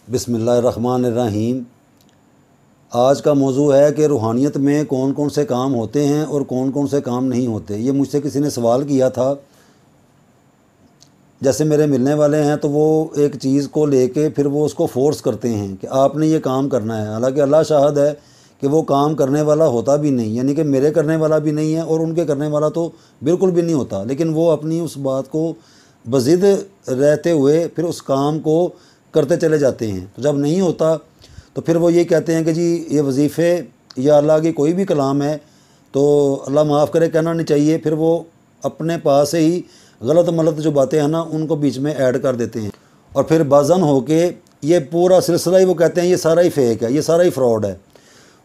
बिस्मिल्लाहिर्रहमानिर्रहीम। आज का मौजू है कि रूहानियत में कौन कौन से काम होते हैं और कौन कौन से काम नहीं होते। ये मुझसे किसी ने सवाल किया था। जैसे मेरे मिलने वाले हैं तो वो एक चीज़ को लेके फिर वो उसको फोर्स करते हैं कि आपने ये काम करना है, हालांकि अल्लाह शाहिद है कि वो काम करने वाला होता भी नहीं, यानी कि मेरे करने वाला भी नहीं है और उनके करने वाला तो बिल्कुल भी नहीं होता, लेकिन वो अपनी उस बात को बज़िद रहते हुए फिर उस काम को करते चले जाते हैं। तो जब नहीं होता तो फिर वो ये कहते हैं कि जी ये वजीफ़े या अल्लाह की कोई भी कलाम है तो अल्लाह माफ़ करे कहना नहीं चाहिए। फिर वो अपने पास से ही गलत मलत जो बातें हैं ना उनको बीच में ऐड कर देते हैं और फिर बाज़न होके ये पूरा सिलसिला ही वो कहते हैं ये सारा ही फेक है, ये सारा ही फ्रॉड है।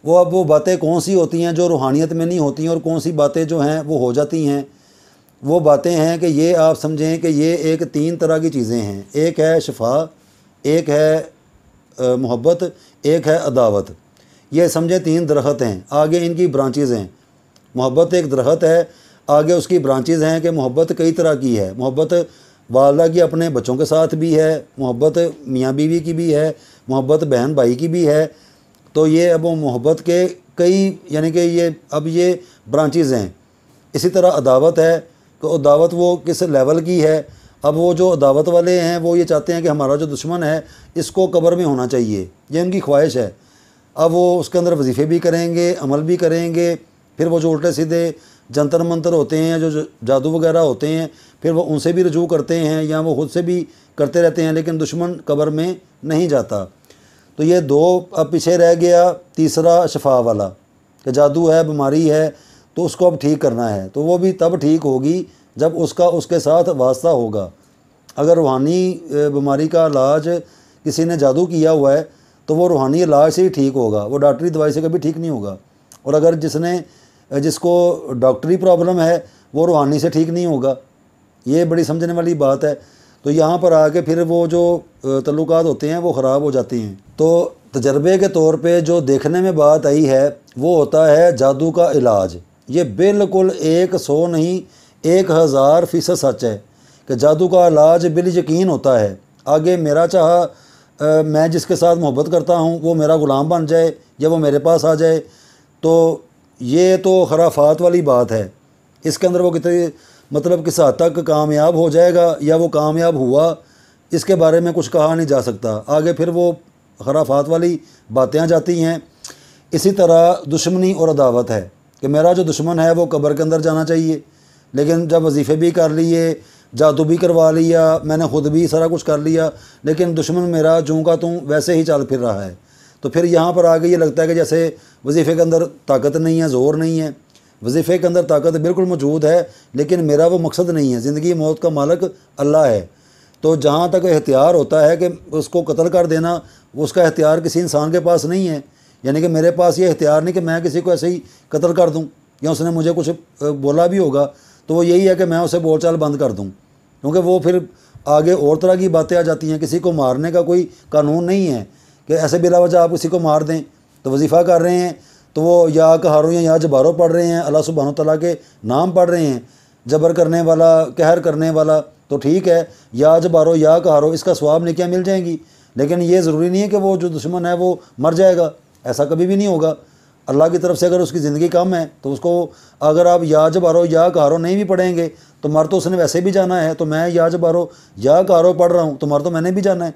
वो अब वो बातें कौन सी होती हैं जो रूहानियत में नहीं होती हैं और कौन सी बातें जो हैं वो हो जाती हैं। वो बातें हैं कि ये आप समझें कि ये एक 3 तरह की चीज़ें हैं। एक है शफा, एक है मोहब्बत, एक है अदावत। ये समझे 3 दरख्त हैं, आगे इनकी ब्रांचेज़ हैं। मोहब्बत एक दरख्त है, आगे उसकी ब्रांचेज़ हैं कि मोहब्बत कई तरह की है। मोहब्बत वालिदा की अपने बच्चों के साथ भी है, मोहब्बत मियाँ बीवी की भी है, मोहब्बत बहन भाई की भी है। तो ये अब मोहब्बत के कई यानी कि ये अब ये ब्रांचेज़ हैं। इसी तरह अदावत है, तो अदावत वो किस लेवल की है। अब वो जो अदावत वाले हैं वो ये चाहते हैं कि हमारा जो दुश्मन है इसको कब्र में होना चाहिए, ये उनकी ख्वाहिश है। अब वो उसके अंदर वजीफ़े भी करेंगे, अमल भी करेंगे, फिर वो जो उल्टे सीधे जंतर मंतर होते हैं, जो जादू वगैरह होते हैं, फिर वो उनसे भी रजू करते हैं या वो खुद से भी करते रहते हैं, लेकिन दुश्मन कब्र में नहीं जाता। तो ये 2 अब पीछे रह गया। तीसरा शफा वाला कि जादू है, बीमारी है तो उसको अब ठीक करना है, तो वो भी तब ठीक होगी जब उसका उसके साथ वास्ता होगा। अगर रूहानी बीमारी का इलाज किसी ने जादू किया हुआ है तो वो रूहानी इलाज से ही ठीक होगा, वो डॉक्टरी दवाई से कभी ठीक नहीं होगा। और अगर जिसको डॉक्टरी प्रॉब्लम है वो रूहानी से ठीक नहीं होगा। ये बड़ी समझने वाली बात है। तो यहाँ पर आके फिर वो जो तल्लुकात होते हैं वो ख़राब हो जाते हैं। तो तजर्बे के तौर पे जो देखने में बात आई है वो होता है जादू का इलाज। ये बिल्कुल 100 नहीं 1000% सच है कि जादू का इलाज बिल यकीन होता है। आगे मेरा मैं जिसके साथ मोहब्बत करता हूँ वो मेरा ग़ुलाम बन जाए या वो मेरे पास आ जाए, तो ये तो खराफात वाली बात है। इसके अंदर वो कितनी मतलब किस हद तक कामयाब हो जाएगा या वो कामयाब हुआ, इसके बारे में कुछ कहा नहीं जा सकता। आगे फिर वो खराफात वाली बातें आ जाती हैं। इसी तरह दुश्मनी और अदावत है कि मेरा जो दुश्मन है वो कब्र के अंदर जाना चाहिए, लेकिन जब वजीफ़े भी कर लिए, जादू भी करवा लिया, मैंने ख़ुद भी सारा कुछ कर लिया, लेकिन दुश्मन मेरा जूँ का तूँ वैसे ही चल फिर रहा है। तो फिर यहाँ पर आगे ये लगता है कि जैसे वजीफ़े के अंदर ताकत नहीं है, ज़ोर नहीं है। वजीफ़े के अंदर ताकत बिल्कुल मौजूद है, लेकिन मेरा वो मकसद नहीं है। ज़िंदगी मौत का मालिक अल्लाह है। तो जहाँ तक एहतियार होता है कि उसको कत्ल कर देना, उसका एहतियार किसी इंसान के पास नहीं है। यानी कि मेरे पास ये एहतियार नहीं कि मैं किसी को ऐसे ही कत्ल कर दूँ, या उसने मुझे कुछ बोला भी होगा तो वो यही है कि मैं उसे बोलचाल बंद कर दूँ, क्योंकि वो फिर आगे और तरह की बातें आ जाती हैं। किसी को मारने का कोई कानून नहीं है कि ऐसे बिला वजह आप किसी को मार दें। तो वजीफ़ा कर रहे हैं तो वो या कहारों या जबारों पढ़ रहे हैं, अल्लाह सुब्हानो तआला के नाम पढ़ रहे हैं, जबर करने वाला, कहर करने वाला, तो ठीक है, या जबारो या कहारो इसका सवाब नेकियां मिल जाएंगी। लेकिन ये ज़रूरी नहीं है कि वो जो दुश्मन है वो मर जाएगा, ऐसा कभी भी नहीं होगा। अल्लाह की तरफ से अगर उसकी ज़िंदगी कम है तो उसको अगर आप या जबारो या कहारो नहीं भी पढ़ेंगे तो मर तो उसने वैसे भी जाना है। तो मैं या जबारो या कहारो पढ़ रहा हूँ तो मर तो मैंने भी जाना है।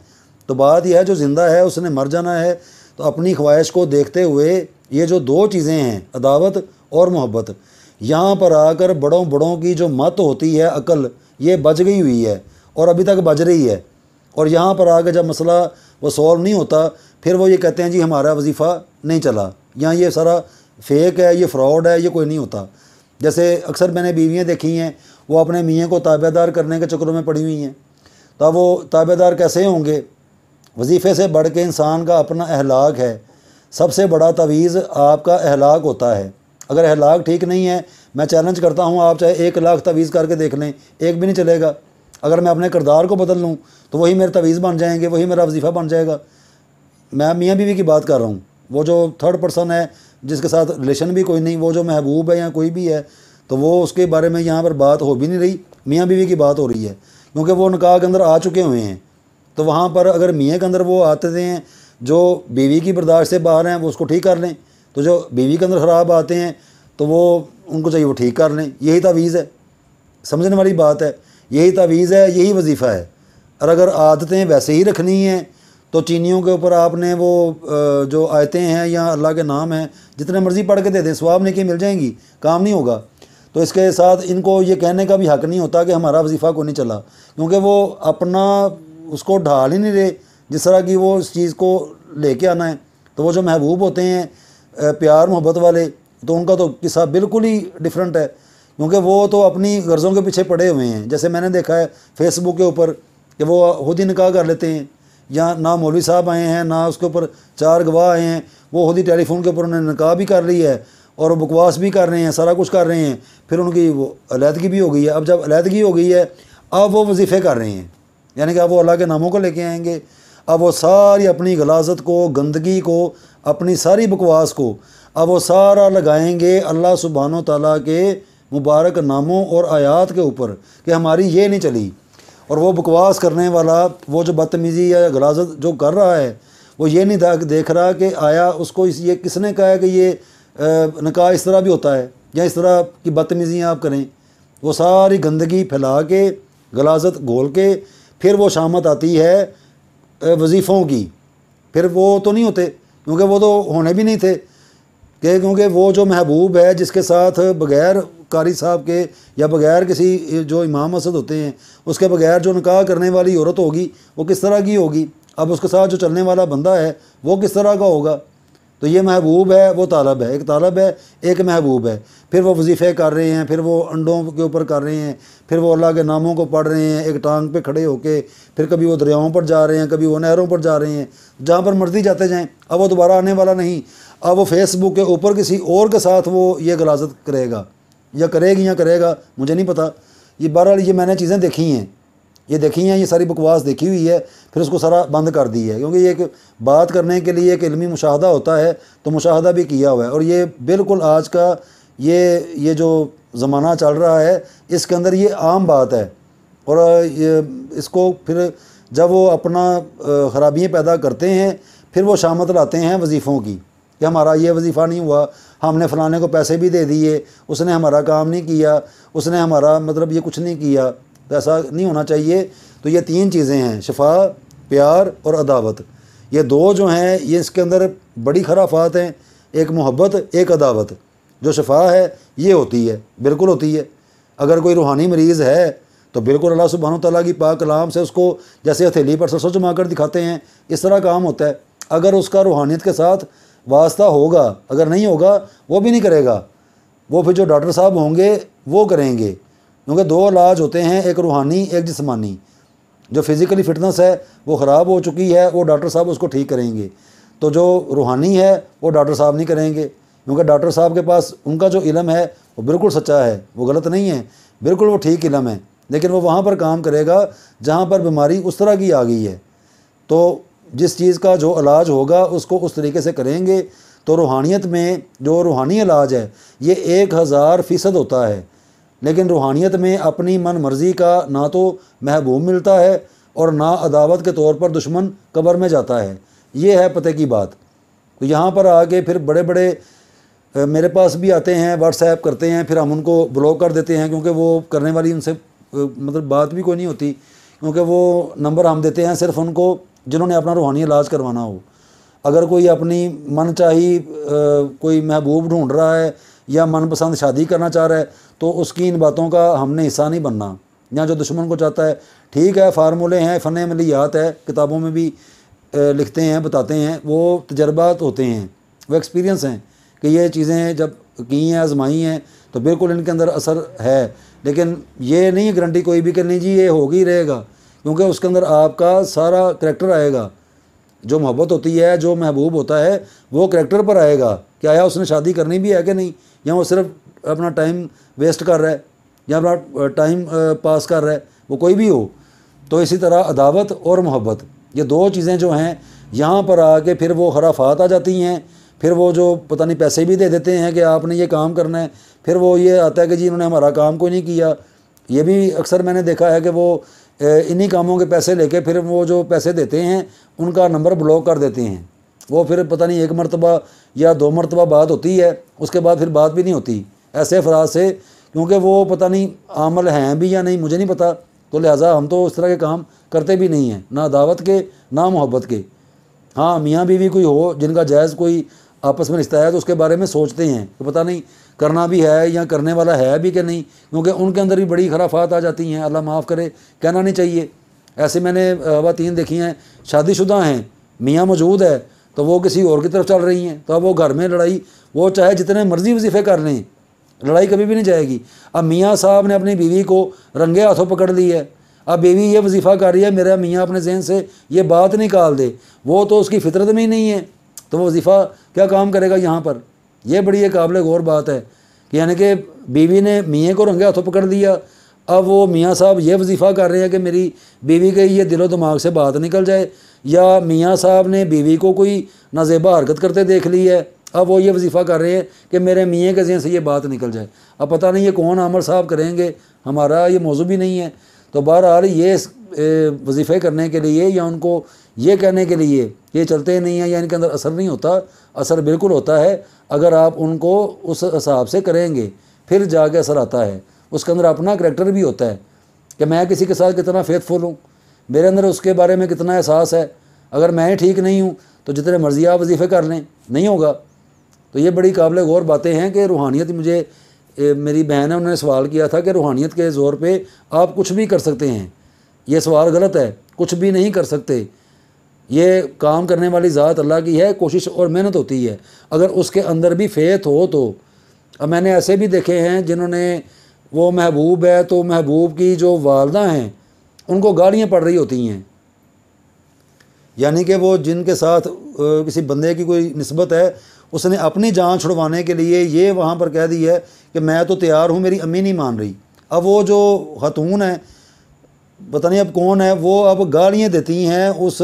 तो बात यह है जो ज़िंदा है उसने मर जाना है। तो अपनी ख्वाहिश को देखते हुए ये जो 2 चीज़ें हैं अदावत और मोहब्बत, यहाँ पर आकर बड़ों बड़ों की जो मत होती है, अकल, ये बच गई हुई है और अभी तक बज रही है। और यहाँ पर आकर जब मसला वो सॉल्व नहीं होता फिर वो ये कहते हैं जी हमारा वजीफ़ा नहीं चला, या ये सारा फेक है, ये फ्रॉड है, ये कोई नहीं होता। जैसे अक्सर मैंने बीवियाँ देखी हैं वो अपने मियाँ को ताबेदार करने के चक्करों में पड़ी हुई हैं। तो वो ताबेदार कैसे होंगे? वजीफ़े से बढ़ के इंसान का अपना अहलाक है। सबसे बड़ा तवीज़ आपका अहलाक होता है। अगर अहलाक ठीक नहीं है, मैं चैलेंज करता हूँ आप चाहे 1 लाख तवीज़ करके देख लें, एक भी नहीं चलेगा। अगर मैं अपने किरदार को बदल लूँ तो वही मेरे तवीज़ बन जाएंगे, वही मेरा वजीफ़ा बन जाएगा। मैं मियाँ बीवी की बात कर रहा हूँ, वो जो थर्ड पर्सन है जिसके साथ रिलेशन भी कोई नहीं, वो जो महबूब है या कोई भी है, तो वो उसके बारे में यहाँ पर बात हो भी नहीं रही, मियाँ बीवी की बात हो रही है, क्योंकि वो निकाह के अंदर आ चुके हुए हैं। तो वहाँ पर अगर मियाँ के अंदर वो आते हैं जो बीवी की बर्दाश्त से बाहर हैं वो उसको ठीक कर लें, तो जो बीवी के अंदर ख़राब आते हैं तो वो उनको चाहिए वो ठीक कर लें। यही तावीज़ है, समझने वाली बात है, यही तावीज़ है, यही वजीफ़ा है। और अगर आदतें वैसे ही रखनी हैं तो चीनियों के ऊपर आपने वो जो आयतें हैं या अल्लाह के नाम हैं जितने मर्ज़ी पढ़ के दे दें, सवाब नेकी मिल जाएंगी, काम नहीं होगा। तो इसके साथ इनको ये कहने का भी हक़ नहीं होता कि हमारा वजीफ़ा को नहीं चला, क्योंकि वो अपना उसको ढाल ही नहीं रहे जिस तरह की वो इस चीज़ को लेके आना है। तो वो जो महबूब होते हैं प्यार मोहब्बत वाले, तो उनका तो किस्सा बिल्कुल ही डिफरेंट है, क्योंकि वो तो अपनी गर्ज़ों के पीछे पड़े हुए हैं। जैसे मैंने देखा है फेसबुक के ऊपर कि वो खुद ही निकाह कर लेते हैं, या ना मौलवी साहब आए हैं ना उसके ऊपर 4 गवाह आए हैं, वो खुद ही टेलीफोन के ऊपर उन्होंने निकाह भी कर ली है और बकवास भी कर रहे हैं, सारा कुछ कर रहे हैं। फिर उनकी वो अलहदगी भी हो गई है। अब जब अलहदगी हो गई है अब वो वजीफ़े कर रहे हैं, यानी कि अब वो अल्लाह के नामों को लेके आएंगे। अब वो सारी अपनी गलाजत को, गंदगी को, अपनी सारी बकवास को अब वो सारा लगाएंगे अल्लाह सुब्हानो तआला के मुबारक नामों और आयात के ऊपर कि हमारी ये नहीं चली। और वो बकवास करने वाला, वो जो बदतमीज़ी या गलाजत जो कर रहा है, वो ये नहीं देख रहा कि आया उसको ये किसने कहा है कि ये निकाह इस तरह भी होता है या इस तरह की बदतमीज़ियाँ आप करें। वो सारी गंदगी फैला के, गलाजत घोल के, फिर वो शामत आती है वजीफ़ों की। फिर वो तो नहीं होते, क्योंकि वो तो होने भी नहीं थे, क्योंकि वो जो महबूब है जिसके साथ बग़ैर कारी साहब के या बग़ैर किसी जो इमाम मसद होते हैं उसके बग़ैर जो निकाह करने वाली औरत होगी वो किस तरह की होगी। अब उसके साथ जो चलने वाला बंदा है वो किस तरह का होगा। तो ये महबूब है, वो तालब है, एक तालब है, एक महबूब है। फिर वो वजीफ़े कर रहे हैं, फिर वो अंडों के ऊपर कर रहे हैं, फिर वो अल्लाह के नामों को पढ़ रहे हैं एक टांग पे खड़े होके, फिर कभी वो दरियाओं पर जा रहे हैं, कभी वो नहरों पर जा रहे हैं, जहाँ पर मर्जी जाते जाएँ। अब वो दोबारा आने वाला नहीं, अब वो फेसबुक के ऊपर किसी और के साथ वो ये गलाजत करेगा या करेगी या करेगा, मुझे नहीं पता। ये बहरहाल ये मैंने चीज़ें देखी हैं, ये सारी बकवास देखी हुई है, फिर उसको सारा बंद कर दी है। क्योंकि ये एक बात करने के लिए एक इल्मी मुशाहदा होता है, तो मुशाहदा भी किया हुआ है। और ये बिल्कुल आज का ये जो ज़माना चल रहा है इसके अंदर ये आम बात है। और ये इसको फिर जब वो अपना ख़राबियाँ पैदा करते हैं फिर वो शामत लाते हैं वजीफ़ों की कि हमारा ये वजीफ़ा नहीं हुआ, हमने फ़लाने को पैसे भी दे दिए, उसने हमारा काम नहीं किया, उसने हमारा मतलब ये कुछ नहीं किया। तो ऐसा नहीं होना चाहिए। तो ये 3 चीज़ें हैं, शफा, प्यार और अदावत। ये 2 जो हैं ये इसके अंदर बड़ी खराफात हैं, एक मोहब्बत एक अदावत। जो शफा है ये होती है, बिल्कुल होती है। अगर कोई रूहानी मरीज़ है तो बिल्कुल अल्लाह सुब्हानो तआला की पाक कलाम से उसको जैसे हथेली पर सरसों जमा कर दिखाते हैं, इस तरह काम होता है। अगर उसका रूहानियत के साथ वास्ता होगा, अगर नहीं होगा वो भी नहीं करेगा, वो फिर जो डॉक्टर साहब होंगे वो करेंगे। क्योंकि 2 इलाज होते हैं, एक रूहानी एक जिस्मानी। जो फिज़िकली फ़िटनेस है वो ख़राब हो चुकी है, वो डॉक्टर साहब उसको ठीक करेंगे। तो जो रूहानी है वो डॉक्टर साहब नहीं करेंगे, क्योंकि डॉक्टर साहब के पास उनका जो इल्म है वो बिल्कुल सच्चा है, वो गलत नहीं है, बिल्कुल वो ठीक इल्म है। लेकिन वो वहाँ पर काम करेगा जहाँ पर बीमारी उस तरह की आ गई है। तो जिस चीज़ का जो इलाज होगा उसको उस तरीके से करेंगे। तो रूहानियत में जो रूहानी इलाज है ये 1000% होता है। लेकिन रूहानियत में अपनी मन मर्ज़ी का ना तो महबूब मिलता है और ना अदावत के तौर पर दुश्मन कब्र में जाता है। ये है पते की बात। तो यहाँ पर आके फिर बड़े बड़े मेरे पास भी आते हैं, व्हाट्सएप करते हैं, फिर हम उनको ब्लॉक कर देते हैं, क्योंकि वो करने वाली उनसे मतलब बात भी कोई नहीं होती। क्योंकि वो नंबर हम देते हैं सिर्फ उनको जिन्होंने अपना रूहानी इलाज करवाना हो। अगर कोई अपनी मन चाही कोई महबूब ढूंढ रहा है या मनपसंद शादी करना चाह रहा है तो उसकी इन बातों का हमने हिस्सा नहीं बनना। या जो दुश्मन को चाहता है, ठीक है, फार्मूले हैं, फ़न अमलियात है, किताबों में भी लिखते हैं, बताते हैं, वो तजर्बात होते हैं, वो एक्सपीरियंस हैं कि ये चीज़ें जब की हैं, आजमाई हैं, तो बिल्कुल इनके अंदर असर है। लेकिन ये नहीं गारंटी कोई भी कि नहीं जी ये हो ही रहेगा, क्योंकि उसके अंदर आपका सारा करैक्टर आएगा। जो मोहब्बत होती है, जो महबूब होता है, वो करैक्टर पर आएगा कि आया उसने शादी करनी भी है कि नहीं, या वो सिर्फ अपना टाइम वेस्ट कर रहा है या अपना टाइम पास कर रहा है, वो कोई भी हो। तो इसी तरह अदावत और मोहब्बत, ये 2 चीज़ें जो हैं यहाँ पर आके फिर वो खराफात आ जाती हैं। फिर वो जो पता नहीं पैसे भी दे देते हैं कि आपने ये काम करना है, फिर वो ये आता है कि जी इन्होंने हमारा काम कोई नहीं किया। ये भी अक्सर मैंने देखा है कि वो इन्हीं कामों के पैसे लेके फिर वो जो पैसे देते हैं उनका नंबर ब्लॉक कर देते हैं। वो फिर पता नहीं 1 मरतबा या 2 मरतबा बात होती है, उसके बाद फिर बात भी नहीं होती ऐसे अफराद से, क्योंकि वो पता नहीं आमल हैं भी या नहीं, मुझे नहीं पता। तो लिहाजा हम तो उस तरह के काम करते भी नहीं हैं, ना दावत के ना मोहब्बत के। हाँ, मियाँ बीवी कोई हो जिनका जायज़ कोई आपस में रिश्ता है तो उसके बारे में सोचते हैं कि पता नहीं करना भी है या करने वाला है भी कि नहीं, क्योंकि उनके अंदर भी बड़ी खराफात आ जाती हैं, अल्लाह माफ़ करे, कहना नहीं चाहिए। ऐसे मैंने ख़वातीन देखी हैं, शादीशुदा हैं, मियाँ मौजूद है तो वो किसी और की तरफ चल रही हैं, तो अब वो घर में लड़ाई, वो चाहे जितने मर्जी वजीफ़े कर लें, लड़ाई कभी भी नहीं जाएगी। अब मियाँ साहब ने अपनी बीवी को रंगे हाथों पकड़ ली है, अब बीवी ये वजीफ़ा कर रही है, मेरा मियाँ अपने जहन से ये बात निकाल दे, वो तो उसकी फितरत में ही नहीं है, तो वो वजीफ़ा क्या काम करेगा यहाँ पर। ये बड़ी एक काबिल गौर बात है कि यानी कि बीवी ने मियाँ को रंगे हाथों पकड़ लिया, अब वो मियाँ साहब ये वजीफ़ा कर रहे हैं कि मेरी बीवी के ये दिलो दिमाग से बात निकल जाए, या मियाँ साहब ने बीवी को कोई नाजेबा हरकत करते देख ली है, अब वो ये वजीफ़ा कर रहे हैं कि मेरे मियाँ के जहन से ये बात निकल जाए। अब पता नहीं ये कौन अमल साहब करेंगे, हमारा ये मौजू भी नहीं है। तो बहरहाल ये वजीफ़े करने के लिए या उनको ये कहने के लिए ये चलते नहीं हैं या इनके अंदर असर नहीं होता, असर बिल्कुल होता है। अगर आप उनको उस हिसाब से करेंगे फिर जाके असर आता है। उसके अंदर अपना करैक्टर भी होता है कि मैं किसी के साथ कितना फेथफुल हूँ, मेरे अंदर उसके बारे में कितना एहसास है। अगर मैं ठीक नहीं हूँ तो जितने मर्जी आप वजीफ़े कर लें, नहीं होगा। तो ये बड़ी काबिल गौर बातें हैं कि रूहानियत, मुझे मेरी बहन है उन्होंने सवाल किया था कि रूहानियत के ज़ोर पे आप कुछ भी कर सकते हैं। ये सवाल गलत है, कुछ भी नहीं कर सकते। ये काम करने वाली ज़ात अल्लाह की है, कोशिश और मेहनत होती है। अगर उसके अंदर भी फेथ हो तो, अब मैंने ऐसे भी देखे हैं जिन्होंने, वो महबूब है तो महबूब की जो वालदा हैं उनको गालियाँ पड़ रही होती हैं, यानी कि वो जिनके साथ किसी बंदे की कोई निस्बत है, उसने अपनी जान छुड़वाने के लिए ये वहाँ पर कह दी है कि मैं तो तैयार हूँ, मेरी अम्मी नहीं मान रही। अब वो जो खतून है, पता नहीं अब कौन है, वो अब गालियाँ देती हैं उस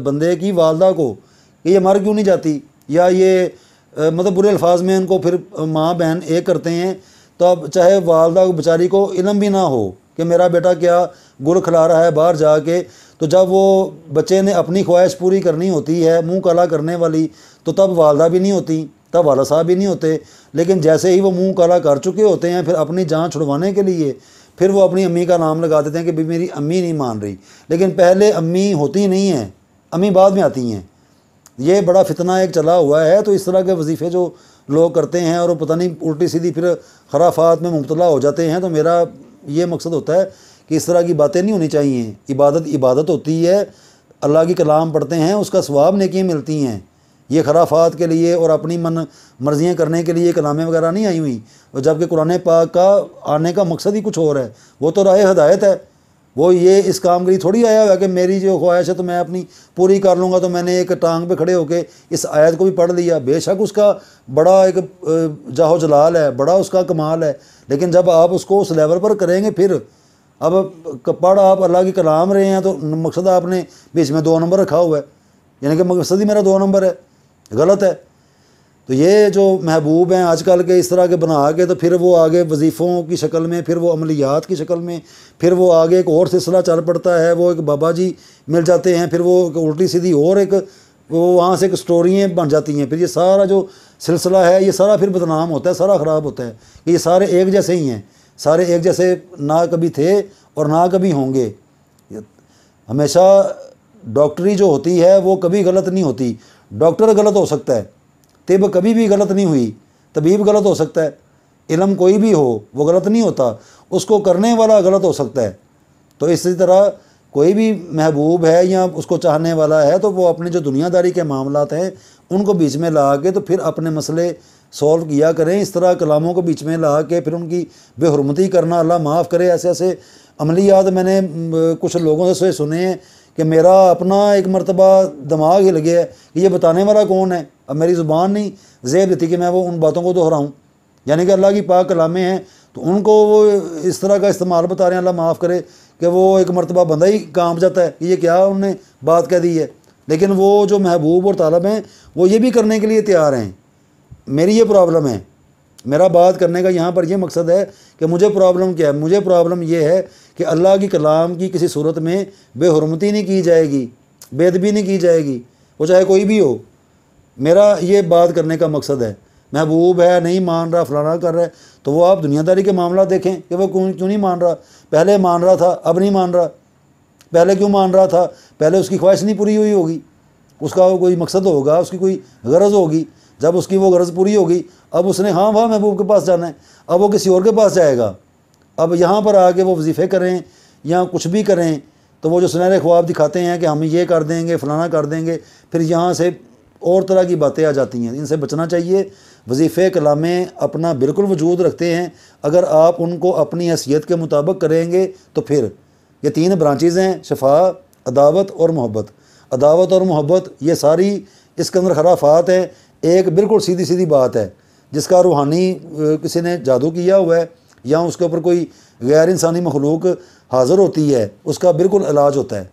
बंदे की वालदा को कि ये मर क्यों नहीं जाती, या ये मतलब बुरे अल्फाज में उनको फिर माँ बहन एक करते हैं। तो अब चाहे वालदा बेचारी को इल्म भी ना हो कि मेरा बेटा क्या गुल खिला रहा है बाहर जाके, तो जब वो बच्चे ने अपनी ख्वाहिश पूरी करनी होती है, मुंह काला करने वाली, तो तब वालदा भी नहीं होती, तब वाला साहब भी नहीं होते। लेकिन जैसे ही वो मुंह काला कर चुके होते हैं, फिर अपनी जान छुड़वाने के लिए फिर वो अपनी अम्मी का नाम लगा देते हैं कि भाई मेरी अम्मी नहीं मान रही। लेकिन पहले अम्मी होती नहीं हैं, अम्मी बाद में आती हैं। ये बड़ा फितना एक चला हुआ है। तो इस तरह के वजीफ़े जो लोग करते हैं और वो पता नहीं उल्टी सीधी फिर खराफात में मुब्तला हो जाते हैं। तो मेरा ये मकसद होता है कि इस तरह की बातें नहीं होनी चाहिए। इबादत इबादत होती है, अल्लाह की कलाम पढ़ते हैं, उसका सवाब नेकियां मिलती हैं। ये खराफात के लिए और अपनी मन मर्जियाँ करने के लिए कलामें वगैरह नहीं आई हुई। और जबकि कुरान पाक का आने का मकसद ही कुछ और है, वो तो राह हिदायत है। वो ये इस काम के लिए थोड़ी आया हुआ कि मेरी जो ख्वाहिश है तो मैं अपनी पूरी कर लूँगा, तो मैंने एक टांग पे खड़े होकर इस आयत को भी पढ़ लिया। बेशक उसका बड़ा एक जाहो जलाल है, बड़ा उसका कमाल है, लेकिन जब आप उसको उस लेवल पर करेंगे, फिर अब पढ़ आप अल्लाह की कलाम रहे हैं तो मकसद आपने बीच में 2 नंबर रखा हुआ है, यानी कि मकसद ही मेरा 2 नंबर है, गलत है। तो ये जो महबूब हैं आजकल के इस तरह के बना के, तो फिर वो आगे वजीफ़ों की शक्ल में, फिर वो अमलियात की शक्ल में, फिर वो आगे एक और सिलसिला चल पड़ता है। वो एक बाबा जी मिल जाते हैं, फिर वो उल्टी सीधी और एक वो वहाँ से एक स्टोरियाँ बन जाती हैं। फिर ये सारा जो सिलसिला है ये सारा फिर बदनाम होता है, सारा ख़राब होता है कि ये सारे एक जैसे ही हैं, सारे एक जैसे ना कभी थे और ना कभी होंगे। हमेशा डॉक्टरी जो होती है वो कभी गलत नहीं होती। डॉक्टर गलत हो सकता है, तिब कभी भी गलत नहीं हुई, तबीब गलत हो सकता है, इल्म कोई भी हो वो गलत नहीं होता, उसको करने वाला गलत हो सकता है। तो इसी तरह कोई भी महबूब है या उसको चाहने वाला है, तो वो अपने जो दुनियादारी के मामलात हैं उनको बीच में ला के तो फिर अपने मसले सॉल्व किया करें। इस तरह कलामों को बीच में ला के फिर उनकी बेहुरमती करना, अल्लाह माफ़ करे, ऐसे ऐसे अमलियात मैंने कुछ लोगों से सुने हैं कि मेरा अपना एक मरतबा दिमाग हिल गया है कि ये बताने वाला कौन है। अब मेरी ज़ुबान नहीं ज़ेब देती कि मैं वो उन बातों को दोहराऊँ, यानी कि अल्लाह की पाक कलामें हैं तो उनको वो इस तरह का इस्तेमाल बता रहे हैं। अल्लाह माफ़ करे कि वो एक मरतबा बंदा ही कांप जाता है कि ये क्या उन्होंने बात कह दी है। लेकिन वो जो महबूब और तालब हैं वो ये भी करने के लिए तैयार हैं। मेरी ये प्रॉब्लम है, मेरा बात करने का यहाँ पर ये मकसद है कि मुझे प्रॉब्लम क्या है। मुझे प्रॉब्लम ये है कि अल्लाह की कलाम की किसी सूरत में बेहुरमती नहीं की जाएगी, बेअदबी नहीं की जाएगी, वो चाहे कोई भी हो। मेरा ये बात करने का मकसद है, महबूब है नहीं मान रहा, फलाना कर रहा है, तो वो आप दुनियादारी के मामला देखें कि वो क्यों नहीं मान रहा। पहले मान रहा था, अब नहीं मान रहा। पहले क्यों मान रहा था? पहले उसकी ख्वाहिश नहीं पूरी हुई होगी, उसका कोई मकसद होगा, उसकी कोई गरज होगी। जब उसकी वो गरज पूरी होगी, अब उसने हाँ वहाँ महबूब के पास जाना है, अब वो किसी और के पास जाएगा। अब यहाँ पर आके वो वजीफ़े करें या कुछ भी करें, तो वो जो सुनहरे ख्वाब दिखाते हैं कि हम ये कर देंगे, फलाना कर देंगे, फिर यहाँ से और तरह की बातें आ जाती हैं। इनसे बचना चाहिए। वजीफ़े कलामें अपना बिल्कुल वजूद रखते हैं, अगर आप उनको अपनी हैसियत के मुताबिक करेंगे तो फिर ये 3 ब्रांचेज़ हैं, शफा, अदावत और मोहब्बत। अदावत और मोहब्बत ये सारी इसके अंदर खराफात हैं। एक बिल्कुल सीधी सीधी बात है, जिसका रूहानी किसी ने जादू किया हुआ है या उसके ऊपर कोई गैर इंसानी मखलूक हाज़िर होती है, उसका बिल्कुल इलाज होता है।